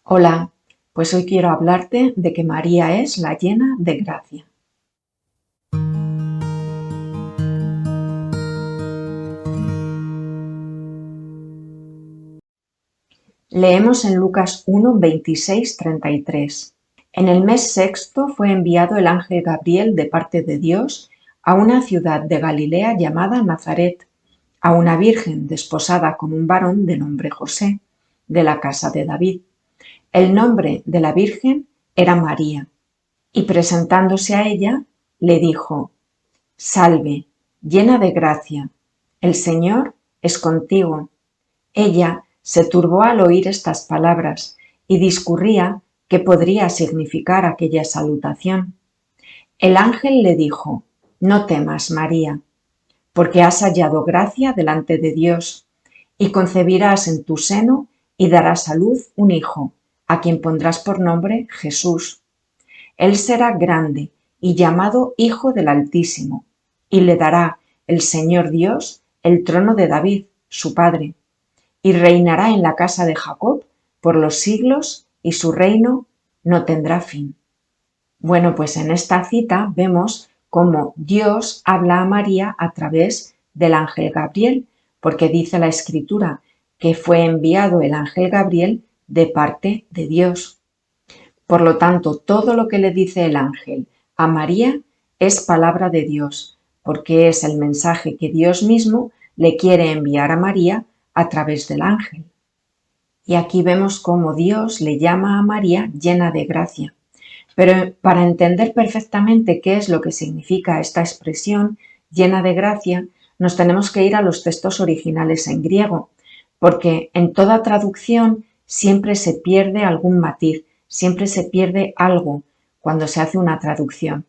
Hola, pues hoy quiero hablarte de que María es la llena de gracia. Leemos en Lucas 1, 26, 33. En el mes sexto fue enviado el ángel Gabriel de parte de Dios a una ciudad de Galilea llamada Nazaret, a una virgen desposada con un varón de nombre José, de la casa de David. El nombre de la virgen era María, y presentándose a ella, le dijo: Salve, llena de gracia, el Señor es contigo. Ella se turbó al oír estas palabras y discurría qué podría significar aquella salutación. El ángel le dijo: No temas, María, porque has hallado gracia delante de Dios, y concebirás en tu seno y darás a luz un hijo, a quien pondrás por nombre Jesús. Él será grande y llamado Hijo del Altísimo, y le dará el Señor Dios el trono de David, su padre, y reinará en la casa de Jacob por los siglos, y su reino no tendrá fin. Bueno, pues en esta cita vemos cómo Dios habla a María a través del ángel Gabriel, porque dice la Escritura que fue enviado el ángel Gabriel de parte de Dios. Por lo tanto, todo lo que le dice el ángel a María es palabra de Dios, porque es el mensaje que Dios mismo le quiere enviar a María a través del ángel. Y aquí vemos cómo Dios le llama a María llena de gracia. Pero para entender perfectamente qué es lo que significa esta expresión llena de gracia, nos tenemos que ir a los textos originales en griego, porque en toda traducción siempre se pierde algún matiz, siempre se pierde algo cuando se hace una traducción.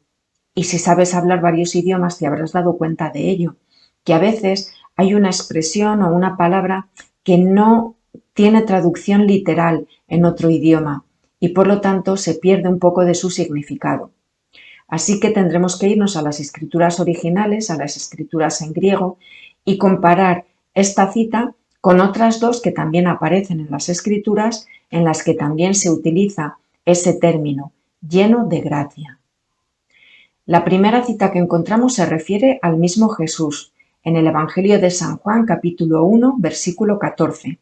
Y si sabes hablar varios idiomas te habrás dado cuenta de ello, que a veces hay una expresión o una palabra que no tiene traducción literal en otro idioma y por lo tanto se pierde un poco de su significado. Así que tendremos que irnos a las escrituras originales, a las escrituras en griego, y comparar esta cita con otras dos que también aparecen en las escrituras, en las que también se utiliza ese término, lleno de gracia. La primera cita que encontramos se refiere al mismo Jesús, en el Evangelio de San Juan, capítulo 1, versículo 14.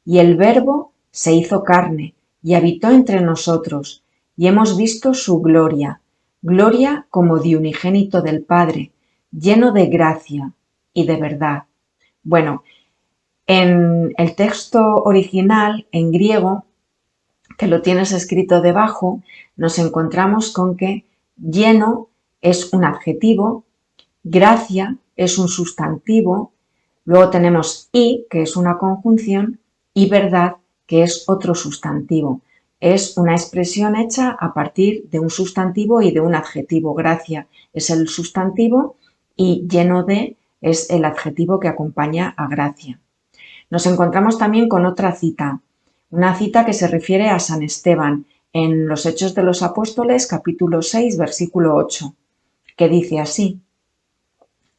Y el Verbo se hizo carne y habitó entre nosotros, y hemos visto su gloria, gloria como de unigénito del Padre, lleno de gracia y de verdad. Bueno, en el texto original, en griego, que lo tienes escrito debajo, nos encontramos con que lleno es un adjetivo, gracia es un sustantivo, luego tenemos y, que es una conjunción, y verdad, que es otro sustantivo. Es una expresión hecha a partir de un sustantivo y de un adjetivo. Gracia es el sustantivo y lleno de es el adjetivo que acompaña a gracia. Nos encontramos también con otra cita, una cita que se refiere a San Esteban en los Hechos de los Apóstoles, capítulo 6, versículo 8, que dice así: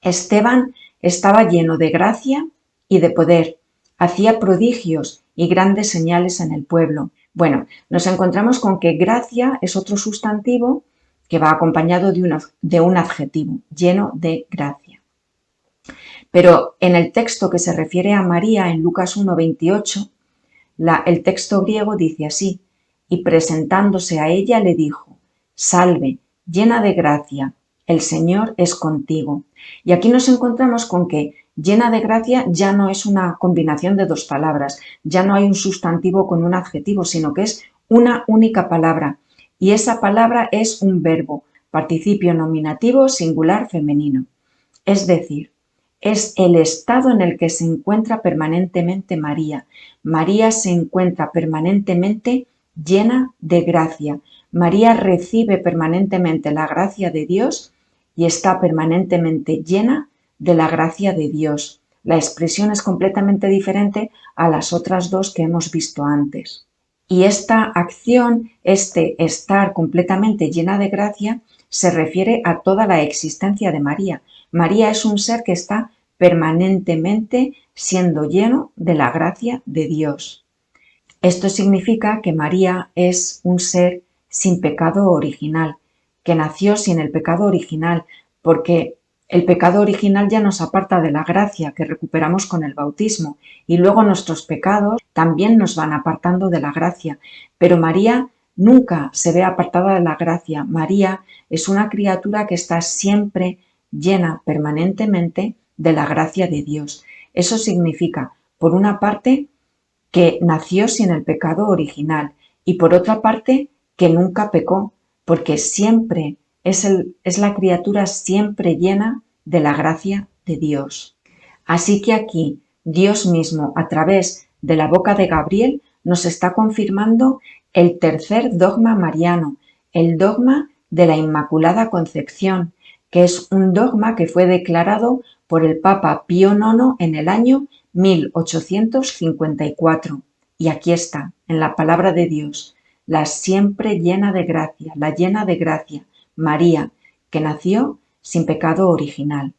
Esteban estaba lleno de gracia y de poder, hacía prodigios y grandes señales en el pueblo. Bueno, nos encontramos con que gracia es otro sustantivo que va acompañado de un adjetivo, lleno de gracia. Pero en el texto que se refiere a María en Lucas 1:28, el texto griego dice así: y presentándose a ella le dijo: Salve, llena de gracia, el Señor es contigo. Y aquí nos encontramos con que llena de gracia ya no es una combinación de dos palabras, ya no hay un sustantivo con un adjetivo, sino que es una única palabra. Y esa palabra es un verbo, participio nominativo singular femenino. Es decir, es el estado en el que se encuentra permanentemente María. María se encuentra permanentemente llena de gracia. María recibe permanentemente la gracia de Dios y está permanentemente llena de la gracia de Dios. La expresión es completamente diferente a las otras dos que hemos visto antes. Y esta acción, este estar completamente llena de gracia, se refiere a toda la existencia de María. María es un ser que está permanentemente siendo lleno de la gracia de Dios. Esto significa que María es un ser sin pecado original, que nació sin el pecado original, porque el pecado original ya nos aparta de la gracia que recuperamos con el bautismo, y luego nuestros pecados también nos van apartando de la gracia. Pero María nunca se ve apartada de la gracia. María es una criatura que está siempre llena permanentemente de la gracia de Dios. Eso significa, por una parte, que nació sin el pecado original y por otra parte que nunca pecó, porque siempre es la criatura siempre llena de la gracia de Dios. Así que aquí Dios mismo, a través de la boca de Gabriel, nos está confirmando el tercer dogma mariano, el dogma de la Inmaculada Concepción, que es un dogma que fue declarado por el Papa Pío IX en el año 1854. Y aquí está, en la palabra de Dios, la siempre llena de gracia, la llena de gracia, María, que nació sin pecado original.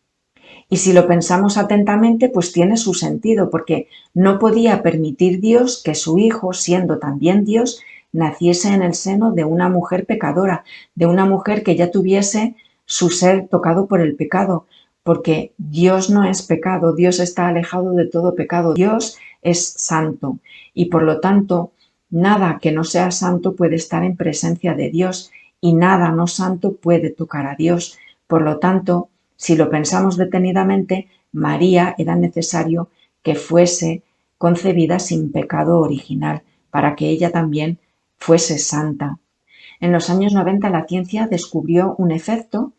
Y si lo pensamos atentamente, pues tiene su sentido, porque no podía permitir Dios que su Hijo, siendo también Dios, naciese en el seno de una mujer pecadora, de una mujer que ya tuviese su ser tocado por el pecado, porque Dios no es pecado, Dios está alejado de todo pecado, Dios es santo y por lo tanto nada que no sea santo puede estar en presencia de Dios y nada no santo puede tocar a Dios. Por lo tanto, si lo pensamos detenidamente, María era necesario que fuese concebida sin pecado original, para que ella también fuese santa. En los años 90 la ciencia descubrió un efecto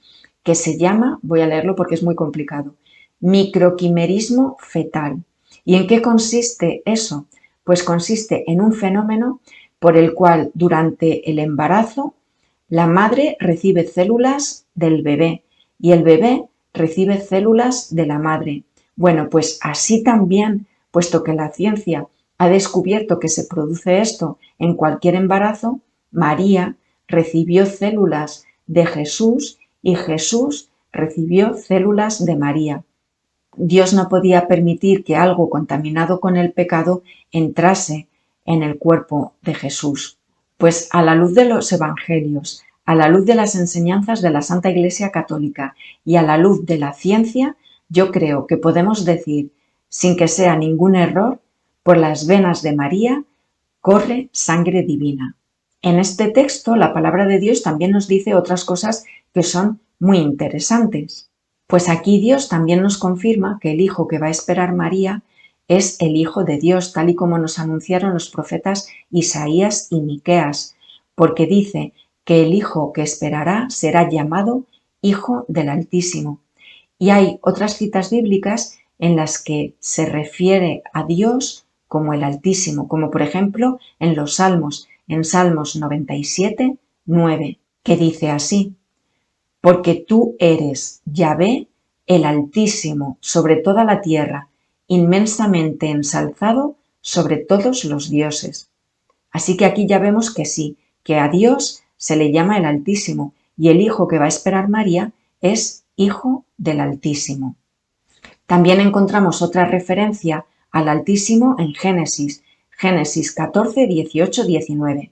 que se llama, voy a leerlo porque es muy complicado, microquimerismo fetal. ¿Y en qué consiste eso? Pues consiste en un fenómeno por el cual durante el embarazo la madre recibe células del bebé y el bebé recibe células de la madre. Bueno, pues así también, puesto que la ciencia ha descubierto que se produce esto en cualquier embarazo, María recibió células de Jesús y Jesús recibió células de María. Dios no podía permitir que algo contaminado con el pecado entrase en el cuerpo de Jesús. Pues a la luz de los evangelios, a la luz de las enseñanzas de la Santa Iglesia Católica y a la luz de la ciencia, yo creo que podemos decir, sin que sea ningún error, por las venas de María corre sangre divina. En este texto, la palabra de Dios también nos dice otras cosas que son muy interesantes. Pues aquí Dios también nos confirma que el hijo que va a esperar María es el Hijo de Dios, tal y como nos anunciaron los profetas Isaías y Miqueas, porque dice que el hijo que esperará será llamado Hijo del Altísimo. Y hay otras citas bíblicas en las que se refiere a Dios como el Altísimo, como por ejemplo en los Salmos, en Salmos 97, 9, que dice así: porque tú eres, Yahvé, el Altísimo, sobre toda la tierra, inmensamente ensalzado sobre todos los dioses. Así que aquí ya vemos que sí, que a Dios se le llama el Altísimo, y el hijo que va a esperar María es Hijo del Altísimo. También encontramos otra referencia al Altísimo en Génesis 14, 18, 19.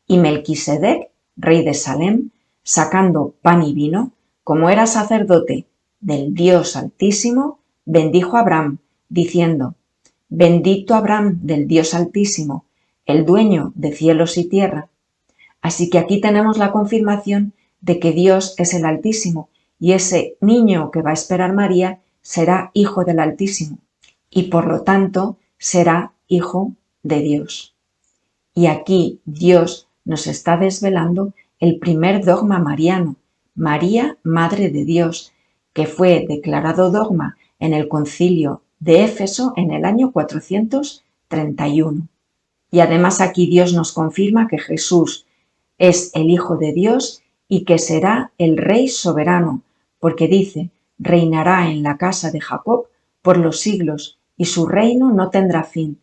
Y Melquisedec, rey de Salem, sacando pan y vino, como era sacerdote del Dios Altísimo, bendijo a Abraham, diciendo: bendito Abraham del Dios Altísimo, el dueño de cielos y tierra. Así que aquí tenemos la confirmación de que Dios es el Altísimo y ese niño que va a esperar María será hijo del Altísimo y por lo tanto será hijo de Dios. Y aquí Dios nos está desvelando el primer dogma mariano, María, Madre de Dios, que fue declarado dogma en el concilio de Éfeso en el año 431. Y además aquí Dios nos confirma que Jesús es el Hijo de Dios y que será el Rey soberano, porque dice: reinará en la casa de Jacob por los siglos y su reino no tendrá fin.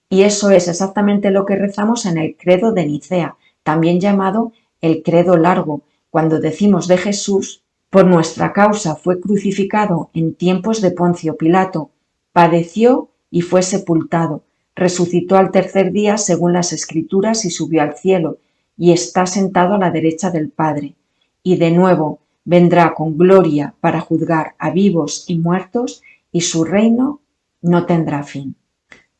Y eso es exactamente lo que rezamos en el credo de Nicea, también llamado el credo largo, cuando decimos de Jesús: por nuestra causa fue crucificado en tiempos de Poncio Pilato, padeció y fue sepultado, resucitó al tercer día según las Escrituras y subió al cielo, y está sentado a la derecha del Padre, y de nuevo vendrá con gloria para juzgar a vivos y muertos, y su reino no tendrá fin.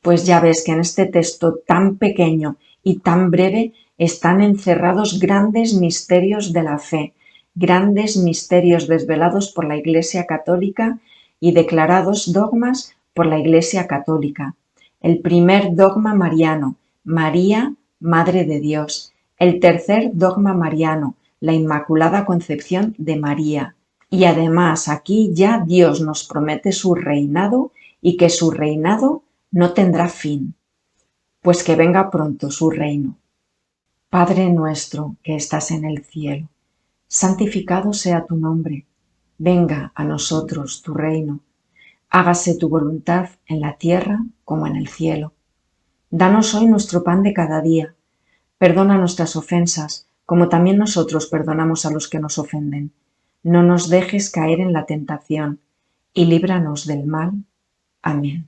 Pues ya ves que en este texto tan pequeño y tan breve están encerrados grandes misterios de la fe, grandes misterios desvelados por la Iglesia Católica y declarados dogmas por la Iglesia Católica. El primer dogma mariano, María, Madre de Dios. El tercer dogma mariano, la Inmaculada Concepción de María. Y además aquí ya Dios nos promete su reinado y que su reinado no tendrá fin, pues que venga pronto su reino. Padre nuestro que estás en el cielo, santificado sea tu nombre, venga a nosotros tu reino, hágase tu voluntad en la tierra como en el cielo. Danos hoy nuestro pan de cada día, perdona nuestras ofensas, como también nosotros perdonamos a los que nos ofenden. No nos dejes caer en la tentación, y líbranos del mal. Amén.